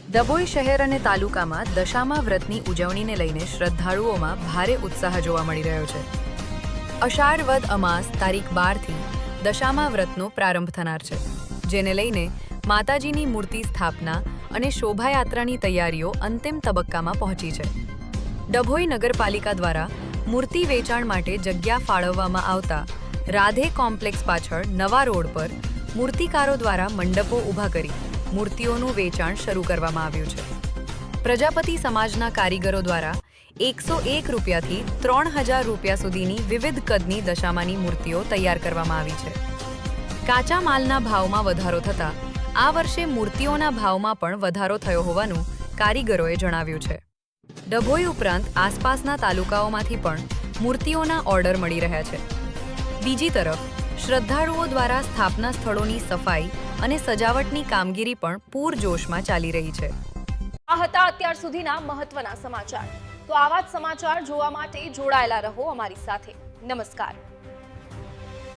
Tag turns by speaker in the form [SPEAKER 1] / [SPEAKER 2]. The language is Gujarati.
[SPEAKER 1] ડભોઈ શહેર અને તાલુકામાં દશામા વ્રતની ઉજવણીને લઈને શ્રદ્ધાળુઓમાં ભારે ઉત્સાહ જોવા મળી રહ્યો છે। અષાઢ વદ અમાસ તારીખ 12થી દશામા વ્રતનો પ્રારંભ થનાર છે, જેને લઈને માતાજીની મૂર્તિ સ્થાપના અને શોભાયાત્રાની તૈયારીઓ અંતિમ તબક્કામાં પહોંચી છે। ડભોઈ નગરપાલિકા દ્વારા મૂર્તિ વેચાણ માટે જગ્યા ફાળવવામાં આવતા રાધે કોમ્પ્લેક્સ પાછળ નવા રોડ પર મૂર્તિકારો દ્વારા મંડપો ઊભા કરી મૂર્તિઓનું વેચાણ શરૂ કરવામાં આવ્યું છે। પ્રજાપતિ સમાજના કારીગરો દ્વારા 101 રૂપિયાથી 3000 રૂપિયા સુધીની વિવિધ કદની દશામાની મૂર્તિઓ તૈયાર કરવામાં આવી છે। કાચા માલના ભાવમાં વધારો થતાં આ વર્ષે મૂર્તિઓના ભાવમાં પણ વધારો થયો હોવાનું કારીગરોએ જણાવ્યું છે। ડભોઈ ઉપરાંત આસપાસના તાલુકાઓમાંથી પણ મૂર્તિઓના ઓર્ડર મળી રહ્યા છે। બીજી તરફ શ્રદ્ધાળુઓ દ્વારા સ્થાપના સ્થળોની સફાઈ અને સજાવટની કામગીરી પણ પૂરજોશમાં ચાલી રહી છે।
[SPEAKER 2] આ હતા અત્યાર સુધીના મહત્વના સમાચાર। તો આવા જ સમાચાર જોવા માટે જોડાયેલા રહો અમારી સાથે। નમસ્કાર।